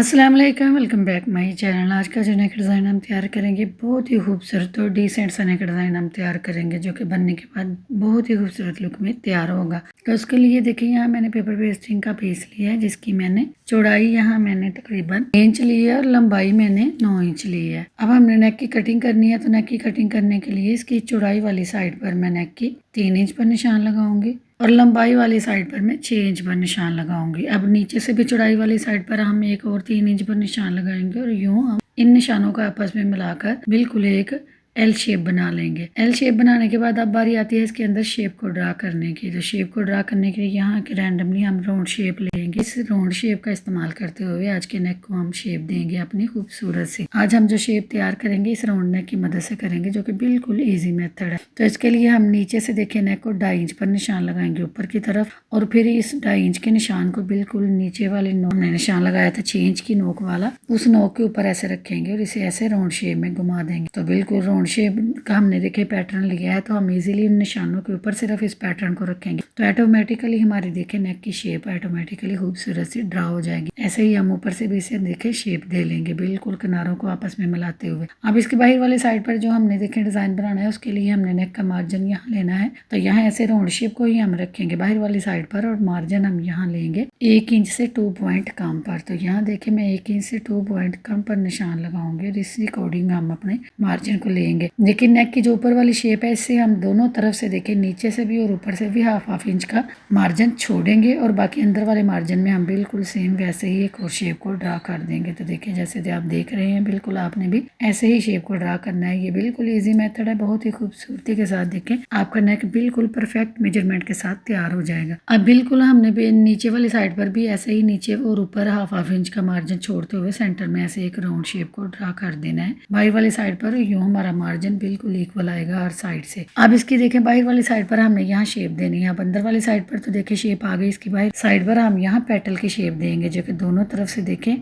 अस्सलाम वालेकुम, welcome back my channel. आज का जो नेक डिज़ाइन हम तैयार करेंगे बहुत ही खूबसूरत और डिसेंट सा नेक डिज़ाइन हम तैयार करेंगे, जो कि बनने के बाद बहुत ही खूबसूरत लुक में तैयार होगा। तो उसके लिए देखिए, यहाँ मैंने पेपर पेस्टिंग का पीस लिया है, जिसकी मैंने चौड़ाई यहाँ मैंने तकरीबन 6 इंच ली है और लंबाई मैंने 9 इंच ली है। अब हमने नेक की कटिंग करनी है, तो नेक की कटिंग करने के लिए इसकी चौड़ाई वाली साइड पर मैं नेक की 3 इंच पर निशान लगाऊंगी और लंबाई वाली साइड पर मैं 6 इंच पर निशान लगाऊंगी। अब नीचे से भी चौड़ाई वाली साइड पर हम एक और 3 इंच पर निशान लगाएंगे और यूं हम इन निशानों को आपस में मिलाकर बिल्कुल एक एल शेप बना लेंगे। एल शेप बनाने के बाद अब बारी आती है इसके अंदर शेप को ड्रा करने की। तो शेप को ड्रा करने के लिए यहाँ के रैंडमली हम राउंड शेप लेंगे। इस राउंड शेप का इस्तेमाल करते हुए आज के नेक को हम शेप देंगे अपनी खूबसूरत सी। आज हम जो शेप तैयार करेंगे इस राउंड नेक की मदद से करेंगे, जो कि बिल्कुल ईजी मेथड है। तो इसके लिए हम नीचे से देखिए नेक को 2.5 इंच पर निशान लगाएंगे ऊपर की तरफ, और फिर इस 2.5 इंच के निशान को बिल्कुल नीचे वाले नोक में निशान लगाया था 6 इंच की नोक वाला, उस नोक के ऊपर ऐसे रखेंगे और इसे ऐसे राउंड शेप में घुमा देंगे। तो बिल्कुल राउंड शेप का हमने देखिए पैटर्न लिया है, तो हम इजीली इन निशानों के ऊपर सिर्फ इस पैटर्न को रखेंगे तो ऑटोमेटिकली हमारी देखिए नेक की शेप ऑटोमेटिकली खूबसूरत सी ड्रा हो जाएगी। ऐसे ही हम ऊपर से भी इसे देखिए शेप दे लेंगे, बिल्कुल किनारों को आपस में मिलाते हुए। अब इसके बाहर वाले साइड पर जो हमने देखिए डिजाइन बनाना है, उसके लिए हमने नेक का मार्जिन यहाँ लेना है। तो यहाँ ऐसे राउंड शेप को ही हम रखेंगे बाहर वाली साइड पर, और मार्जिन हम यहाँ लेंगे 1 इंच से 2 पॉइंट कम पर। तो यहाँ देखिए मैं 1 इंच से 2 पॉइंट कम पर निशान लगाऊंगे और इसी अकॉर्डिंग हम अपने मार्जिन को लेंगे। लेकिन नेक की जो ऊपर वाली शेप है, इससे हम दोनों तरफ से देखिए नीचे से भी और ऊपर से भी हाफ इंच का मार्जिन छोड़ेंगे, और बाकी अंदर वाले मार्जिन में हम बिल्कुल सेम वैसे ही एक और शेप को ड्रा कर देंगे। तो देखिए जैसे आप देख रहे हैं, बिल्कुल आपने भी ऐसे ही शेप को ड्रा करना है। ये बिल्कुल ईजी मेथड है, बहुत ही खूबसूरती के साथ देखें आपका नेक बिल्कुल परफेक्ट मेजरमेंट के साथ तैयार हो जाएगा। अब बिल्कुल हमने भी नीचे वाली साइड पर भी ऐसे ही नीचे और ऊपर हाफ इंच का मार्जिन छोड़ते हुए सेंटर में ऐसे एक राउंड शेप को ड्रा कर देना है। बाहर वाली साइड पर यूं हमारा मार्जिन बिल्कुल इक्वल आएगा हर साइड से। अब इसकी देखें बाहर वाली साइड पर हमने यहाँ शेप देनी है। अब अंदर वाली साइड पर तो देखिए शेप आ गई, इसकी बाहर साइड पर हम यहाँ पेटल की शेप देंगे, जो कि दोनों तरफ से देखें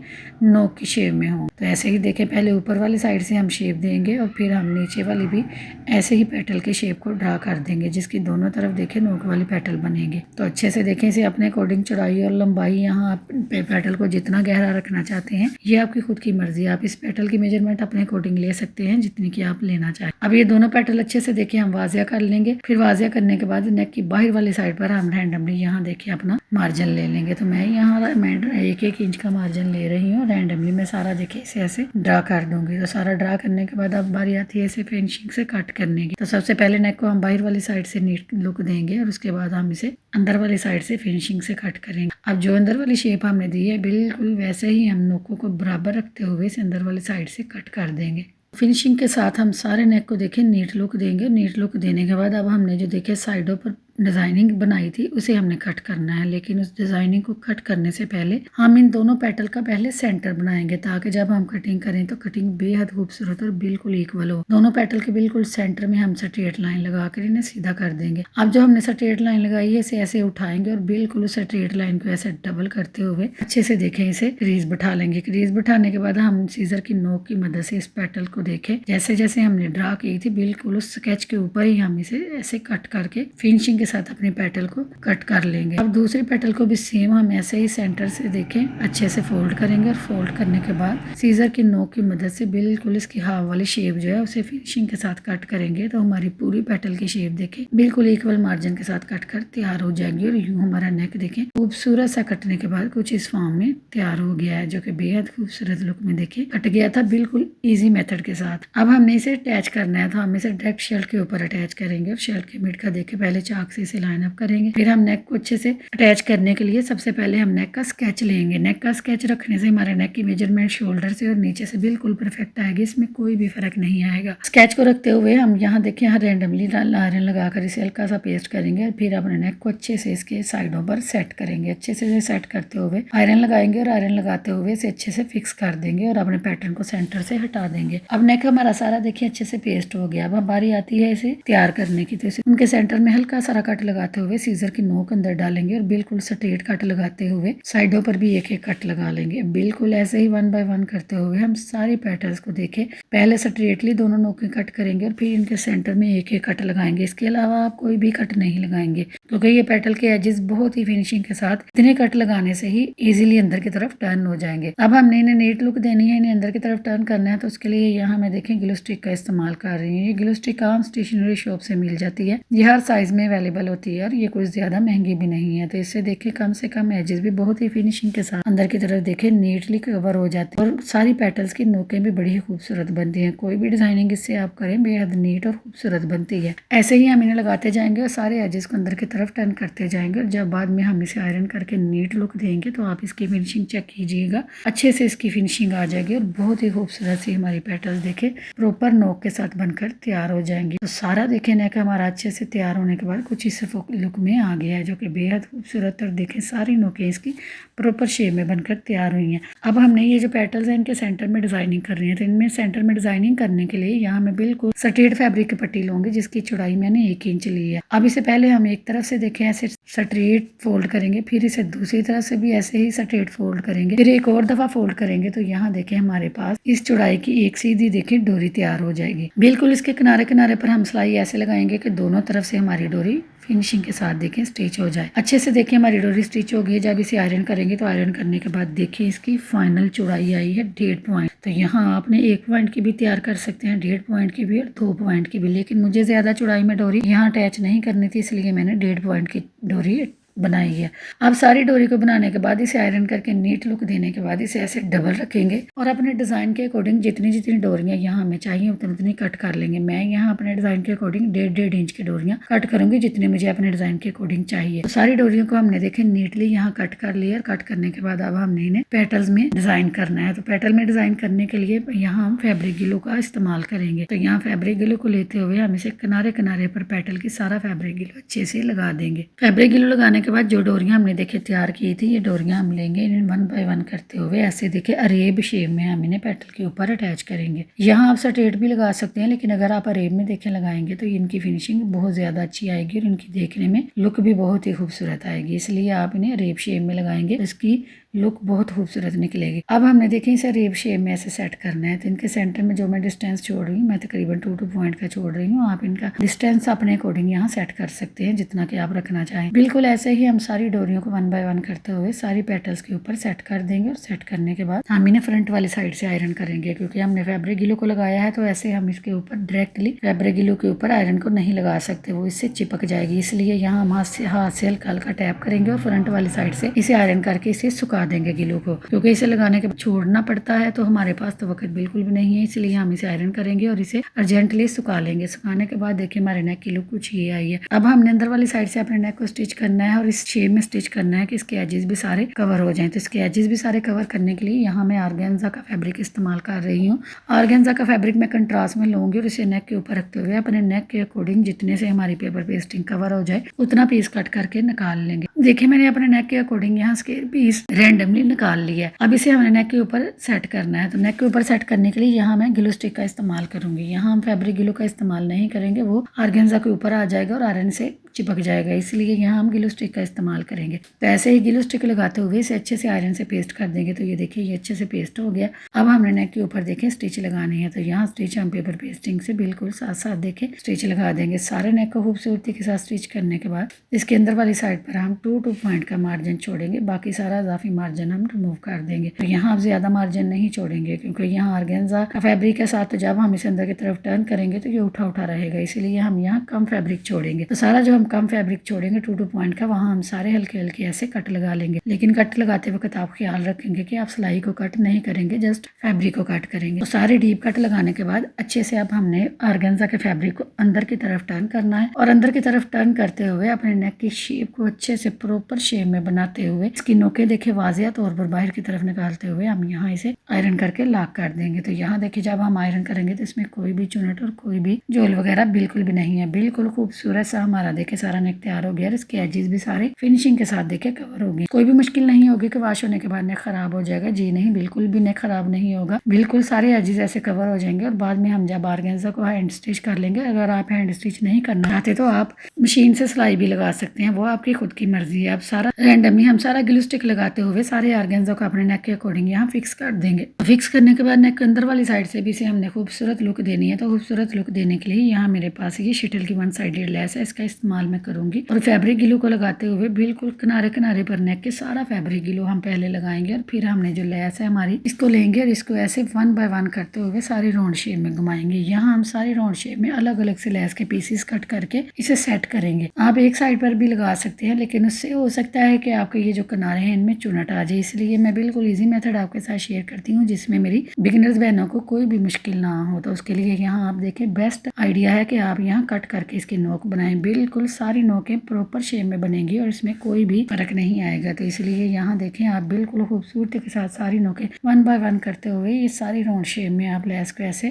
नोक की शेप में हो। तो ऐसे ही देखें पहले ऊपर वाली साइड से हम शेप देंगे और फिर हम नीचे वाली भी ऐसे ही पेटल की शेप को ड्रा कर देंगे, जिसकी दोनों तरफ देखें नोक वाली पेटल बनेंगे। तो अच्छे से देखें इसे अपने अकॉर्डिंग चौड़ाई और लंबाई यहाँ आप पेटल को जितना गहरा रखना चाहते हैं ये आपकी खुद की मर्जी। आप इस पेटल की मेजरमेंट अपने अकॉर्डिंग ले सकते हैं जितनी की आप लेना चाहें। अब ये दोनों पेटल अच्छे से देखिए हम वाजिया कर लेंगे। फिर वाजिया करने के बाद नेक की बाहर वाली साइड पर हम रैंडमली यहाँ देखिए अपना मार्जिन ले लेंगे। तो मैं यहाँ 1 इंच का मार्जिन ले रही हूँ। रैंडमली मैं सारा देखिए इसे ऐसे ड्रा कर दूंगी। तो सारा ड्रा करने के बाद अब बारी आती है इसे फिनिशिंग से कट करने की। तो सबसे पहले नेक को हम बाहर वाली साइड से नीट लुक देंगे और उसके बाद हम इसे अंदर वाली साइड से फिनिशिंग से कट करेंगे। अब जो अंदर वाली शेप हमने दी है बिल्कुल वैसे ही हम नोकों को बराबर रखते हुए इसे अंदर वाली साइड से कट कर देंगे। फिनिशिंग के साथ हम सारे नेक को देखें नीट लुक देंगे। नीट लुक देने के बाद अब हमने जो देखे साइडों पर डिजाइनिंग बनाई थी उसे हमने कट करना है, लेकिन उस डिजाइनिंग को कट करने से पहले हम इन दोनों पेटल का पहले सेंटर बनाएंगे, ताकि जब हम कटिंग करें तो कटिंग बेहद खूबसूरत और बिल्कुल इक्वल हो। दोनों पेटल के बिल्कुल सेंटर में हम स्ट्रेट लाइन लगाकर इन्हें सीधा कर देंगे। अब जो हमने स्ट्रेट लाइन लगाई है इसे ऐसे उठाएंगे और बिल्कुल उस स्ट्रेट लाइन को ऐसे डबल करते हुए अच्छे से देखें इसे क्रीज बिठा लेंगे। क्रीज बिठाने के बाद हम सीजर की नोक की मदद से इस पेटल को देखें जैसे जैसे हमने ड्रा की थी बिल्कुल उस स्केच के ऊपर ही हम इसे ऐसे कट करके फिनिशिंग के साथ अपने पेटल को कट कर लेंगे। अब दूसरी पेटल को भी सेम हम ऐसे ही सेंटर से देखें अच्छे से फोल्ड करेंगे और फोल्ड करने के बाद सीजर की नोक की मदद से बिल्कुल इसकी हाफ वाली शेप जो है उसे फिनिशिंग के साथ कट करेंगे। तो हमारी पूरी पेटल की शेप देखें बिल्कुल इक्वल मार्जिन के साथ कट कर तैयार हो जाएगी। और यूं हमारा नेक देखें खूबसूरत सा कटने के बाद कुछ इस फॉर्म में तैयार हो गया है, जो कि बेहद खूबसूरत लुक में देखिए कट गया था बिल्कुल ईजी मेथड के साथ। अब हमने इसे अटैच करना है, तो हम इसे डायरेक्ट शर्ट के ऊपर अटैच करेंगे और शर्ट के मिड का देखे पहले चाक से इसे लाइन अप करेंगे। फिर हम नेक को अच्छे से अटैच करने के लिए सबसे पहले हम नेक का स्केच लेंगे। नेक का स्केच रखने से हमारे नेक की मेजरमेंट शोल्डर से और नीचे से बिल्कुल परफेक्ट आएगी, इसमें कोई भी फर्क नहीं आएगा। स्केच को रखते हुए हम यहाँ देखिए यहाँ रैंडमली आयरन लगाकर इसे हल्का सा पेस्ट करेंगे और फिर अपने नेक को अच्छे से इसके साइडों पर सेट करेंगे। अच्छे से सेट करते हुए आयरन लगाएंगे और आयरन लगाते हुए इसे अच्छे से फिक्स कर देंगे और अपने पैटर्न को सेंटर से हटा देंगे। अब नेक हमारा सारा देखिए अच्छे से पेस्ट हो गया। अब बारी आती है इसे तैयार करने की। तो इसे उनके सेंटर में हल्का सा सारा कट लगाते हुए सीजर की नोक अंदर डालेंगे और बिल्कुल स्ट्रेट कट लगाते हुए साइडों पर भी एक एक कट लगा लेंगे। बिल्कुल ऐसे ही 1 बाय 1 करते हुए हम सारी पेटल्स को देखें, पहले स्ट्रेटली दोनों नोकें कट करेंगे और फिर इनके सेंटर में एक एक कट लगाएंगे। इसके अलावा आप कोई भी कट नहीं लगाएंगे क्योंकि ये पेटल के एजेस बहुत ही फिनिशिंग के साथ इतने कट लगाने से ही इजीली अंदर की तरफ टर्न हो जाएंगे। अब हमने इन्हें नीट लुक देनी है, इन्हें अंदर की तरफ टर्न करना है, तो उसके लिए यहाँ मैं देखें ग्लू स्टिक का इस्तेमाल कर रही हूँ। ये ग्लू स्टिक आम स्टेशनरी शॉप से मिल जाती है, ये हर साइज में अवेलेबल होती है और ये कुछ ज्यादा महंगी भी नहीं है। तो इससे देखें कम से कम एजेस भी बहुत ही फिनिशिंग के साथ अंदर की तरफ देखें नीटली कवर हो जाते हैं और सारी पेटल्स की नोकें भी बड़ी ही खूबसूरत बनती है। कोई भी डिजाइनिंग इससे आप करें बेहद नीट और खूबसूरत बनती है। ऐसे ही हम इन्हें लगाते जाएंगे और सारे एजेस को अंदर की तरफ टर्न करते जाएंगे और जब बाद में हम इसे आयरन करके नीट लुक देंगे तो आप इसकी फिनिशिंग चेक कीजिएगा, अच्छे से इसकी फिनिशिंग आ जाएगी और बहुत ही खूबसूरत सी हमारी पेटल्स देखे प्रॉपर नोक के साथ बनकर तैयार हो जाएंगी। तो सारा देखे नेक हमारा अच्छे से तैयार होने के बाद कुछ इस लुक में आ गया है जो कि बेहद खूबसूरत, और देखें सारी नोकें इसकी प्रॉपर शेप में बनकर तैयार हुई हैं। अब हमने ये जो पेटल्स हैं इनके सेंटर में डिजाइनिंग करनी है, तो इनमें सेंटर में डिजाइनिंग करने के लिए यहाँ मैं बिल्कुल स्ट्रेट फैब्रिक की पट्टी लूंगी जिसकी चौड़ाई मैंने 1 इंच ली है। अब इसे पहले हम एक तरफ से देखें ऐसे स्ट्रेट फोल्ड करेंगे, फिर इसे दूसरी तरफ से भी ऐसे ही स्ट्रेट फोल्ड करेंगे, फिर एक और दफा फोल्ड करेंगे तो यहाँ देखें हमारे पास इस चौड़ाई की एक सीधी देखें डोरी तैयार हो जाएगी। बिल्कुल इसके किनारे किनारे पर हम सिलाई ऐसे लगाएंगे कि दोनों तरफ से हमारी डोरी फिनिशिंग के साथ देखें स्टिच हो जाए। अच्छे से देखें हमारी डोरी स्टिच हो गई है। जब इसे आयरन करेंगे तो आयरन करने के बाद देखिए इसकी फाइनल चौड़ाई आई है 1.5 पॉइंट। तो यहाँ आपने 1 पॉइंट की भी तैयार कर सकते हैं, 1.5 पॉइंट की भी और 2 पॉइंट की भी, लेकिन मुझे ज्यादा चौड़ाई में डोरी यहाँ अटैच नहीं करनी थी इसलिए मैंने 1.5 पॉइंट की डोरी बनाई है। अब सारी डोरी को बनाने के बाद इसे आयरन करके नीट लुक देने के बाद इसे ऐसे डबल रखेंगे और अपने डिजाइन के अकॉर्डिंग जितनी जितनी डोरियां यहाँ हमें चाहिए उतनी उतनी कट कर लेंगे। मैं यहाँ अपने डिजाइन के अकॉर्डिंग 1.5 इंच की डोरियां कट करूंगी जितनी मुझे अपने डिजाइन के अकॉर्डिंग चाहिए। तो सारी डोरियों को हमने देखे नीटली यहाँ कट कर लिया। कट करने के बाद अब हमने इन्हें पेटल्स में डिजाइन करना है। तो पेटल में डिजाइन करने के लिए यहाँ हम फैब्रिक ग्लू का इस्तेमाल करेंगे। तो यहाँ फैब्रिक ग्लू को लेते हुए हम इसे किनारे किनारे पर पेटल की सारा फैब्रिक ग्लू अच्छे से लगा देंगे। फैब्रिक ग्लू लगाने के बाद जो डोरियां हमने देखे तैयार की थी ये डोरियां हम लेंगे, इन्हें 1 बाय 1 करते हुए ऐसे देखे अरेब शेप में हम इन्हें पेटल के ऊपर अटैच करेंगे। यहाँ आप स्ट्रेट भी लगा सकते हैं लेकिन अगर आप अरेब में देखे लगाएंगे तो इनकी फिनिशिंग बहुत ज्यादा अच्छी आएगी और इनकी देखने में लुक भी बहुत ही खूबसूरत आएगी, इसलिए आप इन्हें अरेब शेप में लगाएंगे तो इसकी लुक बहुत खूबसूरत निकलेगी। अब हमने देखें इसे रेब शेप में ऐसे सेट करना है। तो इनके सेंटर में जो मैं डिस्टेंस छोड़ रही हूँ मैं तकरीबन 2 पॉइंट का छोड़ रही हूँ। आप इनका डिस्टेंस अपने अकॉर्डिंग यहाँ सेट कर सकते हैं जितना कि आप रखना चाहें। बिल्कुल ऐसे ही हम सारी डोरियों को 1 बाय 1 करते हुए सारी पेटल्स के ऊपर सेट कर देंगे और सेट करने के बाद हम इन्हें फ्रंट वाली साइड से आयरन करेंगे। क्योंकि हमने फैब्रिक ग्लू को लगाया है तो ऐसे हम इसके ऊपर डायरेक्टली फैब्रिक ग्लू के ऊपर आयरन को नहीं लगा सकते, वो इससे चिपक जाएगी। इसलिए यहाँ हम हाथ से हल्का हल्का टैप करेंगे और फ्रंट वाली साइड से इसे आयरन करके इसे सुखा देंगे ग्लू को। क्योंकि इसे लगाने के बाद छोड़ना पड़ता है तो हमारे पास तो वक्त बिल्कुल भी नहीं है, इसलिए हम इसे आयरन करेंगे और इसे अर्जेंटली सुखा लेंगे। सुखाने के बाद देखिए हमारे नेक की लुक कुछ ये आई है। अब हमने अंदर वाली साइड से अपने नेक को स्टिच करना है और इस शेप में स्टिच करना है कि इसके एजेस भी सारे कवर हो जाएं। तो इसके एजेस भी सारे कवर करने के लिए यहाँ मैं ऑर्गेन्जा का फैब्रिक इस्तेमाल कर रही हूँ। ऑर्गेन्जा का फैब्रिक मैं कंट्रास्ट में लूंगी और इसे नेक के ऊपर रखते हुए अपने नेक के अकॉर्डिंग जितने से हमारी पेपर पेस्टिंग कवर हो जाए उतना पीस कट करके निकाल लेंगे। देखिए मैंने अपने नेक के अकॉर्डिंग यहाँ इसके पीस रैंडमली निकाल लिया है। अब इसे हमने नेक के ऊपर सेट करना है। तो नेक के ऊपर सेट करने के लिए यहाँ मैं ग्लू स्टिक का इस्तेमाल करूंगी। यहाँ हम फैब्रिक ग्लू का इस्तेमाल नहीं करेंगे, वो ऑर्गेन्जा के ऊपर आ जाएगा और आयरन से चिपक जाएगा, इसलिए यहाँ हम ग्लू स्टिक का इस्तेमाल करेंगे। तो ऐसे ही ग्लू स्टिक लगाते हुए इसे अच्छे से आयरन से पेस्ट कर देंगे। तो ये देखिए ये अच्छे से पेस्ट हो गया। अब हमने नेक के ऊपर देखें स्टिच लगानी है। तो यहाँ स्टिच हम पेपर पेस्टिंग से बिल्कुल साथ साथ देखें स्टिच लगा देंगे। सारे नेक को खूबसूरती के साथ स्टिच करने के बाद इसके अंदर वाली साइड पर हम 2 पॉइंट का मार्जिन छोड़ेंगे, बाकी सारा इजाफी मार्जिन हम रिमूव कर देंगे। तो यहाँ आप ज्यादा मार्जिन नहीं छोड़ेंगे क्योंकि यहाँ ऑर्गेन्जा का फैब्रिक के साथ तो जब हम इसे अंदर की तरफ टर्न करेंगे तो ये उठा उठा रहेगा, इसलिए हम यहाँ कम फैब्रिक छोड़ेंगे। तो सारा जो हम कम फैब्रिक छोड़ेंगे 2 पॉइंट का वहाँ हम सारे हल्के हल्के ऐसे कट लगा लेंगे। लेकिन कट लगाते वक्त आप ख्याल रखेंगे कि आप सिलाई को कट नहीं करेंगे, जस्ट फैब्रिक को कट करेंगे। तो सारे डीप कट लगाने के बाद अच्छे से अब हमने ऑर्गेन्जा के फैब्रिक को अंदर की तरफ टर्न करना है और अंदर की तरफ टर्न करते हुए अपने नेक की शेप को अच्छे से प्रॉपर शेप में बनाते हुए इसकी नोके देखे वाजिया तौर पर बाहर की तरफ निकालते हुए हम यहाँ इसे आयरन करके लॉक कर देंगे। तो यहाँ देखिए जब हम आयरन करेंगे तो इसमें कोई भी चुनट और कोई भी झोल वगैरह बिल्कुल भी नहीं है। बिल्कुल खूबसूरत सा हमारा देखे देखिए सारा नेक तैयार हो गया और इसके एजेस भी सारे फिनिशिंग के साथ देखिए कवर हो गए। कोई भी मुश्किल नहीं होगी कि वॉश होने के बाद नेक खराब हो जाएगा, जी नहीं, बिल्कुल भी नेक खराब नहीं होगा, बिल्कुल सारे एजेस ऐसे कवर हो जाएंगे। और बाद में हम जब ऑर्गेन्जा को हैंड स्टिच कर लेंगे, अगर आप हैंड स्टिच नहीं करना चाहते तो आप मशीन से सिलाई भी लगा सकते हैं, वो आपकी खुद की मर्जी है। अब सारा रैंडमली हम सारा ग्लू स्टिक लगाते हुए सारे ऑर्गेन्जा को अपने नेक के अकॉर्डिंग यहाँ फिक्स कर देंगे। फिक्स करने के बाद नेक के अंदर वाली साइड से भी इसे हमने खूबसूरत लुक देनी है, तो खूबसूरत लुक देने के लिए यहाँ मेरे पास ये शिटल की वन साइडेड लेस है, इसका इस्तेमाल मैं करूंगी। और फैब्रिक ग्लू को लगाते हुए बिल्कुल किनारे किनारे पर नेक के सारा फैब्रिक ग्लू हम पहले लगाएंगे और फिर हमने जो लेस है हमारी इसको लेंगे और इसको ऐसे वन बाय वन करते हुए सारे राउंड शेप में घुमाएंगे। यहाँ हम सारे राउंड शेप में अलग अलग से लेस के पीसेस कट करके इसे सेट करेंगे। आप एक साइड पर भी लगा सकते हैं, लेकिन उससे हो सकता है कि आपके ये जो किनारे हैं इनमें चुनट आ जाए, इसलिए मैं बिल्कुल इजी मेथड आपके साथ शेयर करती हूँ जिसमें मेरी बिगिनर्स बहनों को कोई भी मुश्किल ना हो। तो उसके लिए यहाँ आप देखें बेस्ट आइडिया है कि आप यहाँ कट करके इसकी नोक बनाएं, बिल्कुल सारी नोकें प्रॉपर शेप में बनेंगी और इसमें कोई भी फर्क नहीं आएगा। तो इसलिए यहाँ देखें आप बिल्कुल खूबसूरती के साथ सारी नोकें वन बाय वन करते हुए ये सारी राउंड शेप में आप लेस को ऐसे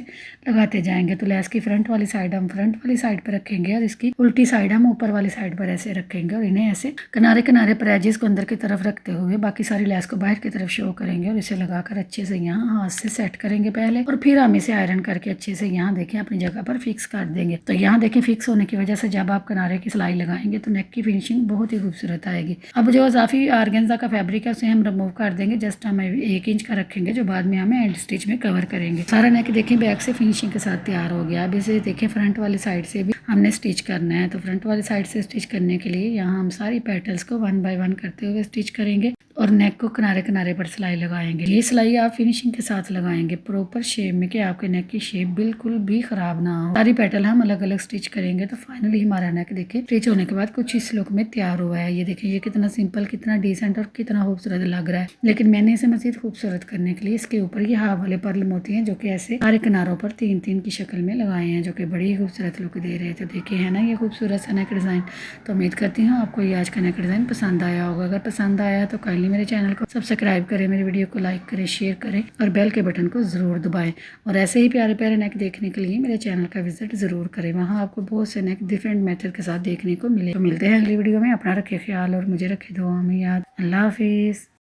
लगाते जाएंगे। तो लेस की फ्रंट वाली साइड हम फ्रंट वाली साइड पर रखेंगे और इसकी उल्टी साइड हम ऊपर वाली साइड पर ऐसे रखेंगे और इन्हें ऐसे किनारे किनारे पर एजेस को अंदर की तरफ रखते हुए बाकी सारी लेस को बाहर की तरफ शो करेंगे और इसे लगाकर अच्छे से यहाँ हाथ से सेट करेंगे पहले, और फिर हम इसे आयरन करके अच्छे से यहाँ देखें अपनी जगह पर फिक्स कर देंगे। तो यहाँ देखें फिक्स होने की वजह से जब आप किनारे की सिलाई लगाएंगे तो नेक की फिनिशिंग बहुत ही खूबसूरत आएगी। अब जो इजाफी ऑर्गेन्जा का फैब्रिक है उसे हम रिमूव कर देंगे, जस्ट हम 1 इंच का रखेंगे जो बाद में हमें एंड स्टिच में कवर करेंगे। सारा नेक देखें बैक से फिनिशिंग के साथ तैयार हो गया। अब इसे देखें फ्रंट वाली साइड से भी हमने स्टिच करना है। तो फ्रंट वाली साइड से स्टिच करने के लिए यहाँ हम सारी पेटल्स को वन बाय वन करते हुए स्टिच करेंगे और नेक को किनारे किनारे पर सिलाई लगाएंगे। ये सिलाई आप फिनिशिंग के साथ लगाएंगे प्रॉपर शेप में कि आपके नेक की शेप बिल्कुल भी खराब ना हो। सारी पेटल हम अलग अलग स्टिच करेंगे। तो फाइनली हमारा नेक देखिए स्टिच होने के बाद कुछ इस लुक में तैयार हुआ है। ये देखिए ये कितना सिंपल, कितना डिसेंट और कितना खूबसूरत लग रहा है। लेकिन मैंने इसे मजीद खूबसूरत करने के लिए इसके ऊपर ये हाफ वाले पर्ल मोती हैं जो कि ऐसे सारे किनारों पर 3-3 की शक्ल में लगाए हैं, जो कि बड़ी खूबसूरत लुक दे रहे हैं। तो देखिए है ना ये खूबसूरत सा नेक डिज़ाइन। तो उम्मीद करती हूँ आपको ये आज का नेक डिज़ाइन पसंद आया होगा। अगर पसंद आया तो काइंडली मेरे चैनल को सब्सक्राइब करें, मेरी वीडियो को लाइक करें, शेयर करें और बेल के बटन को ज़रूर दबाएं। और ऐसे ही प्यारे प्यारे नेक देखने के लिए मेरे चैनल का विजिट ज़रूर करें, वहाँ आपको बहुत से नेक डिफरेंट मेथड के साथ देखने को मिले। तो मिलते हैं अगली वीडियो में। अपना रखें ख्याल और मुझे रखे दुआ में याद। अल्लाह हाफिज़।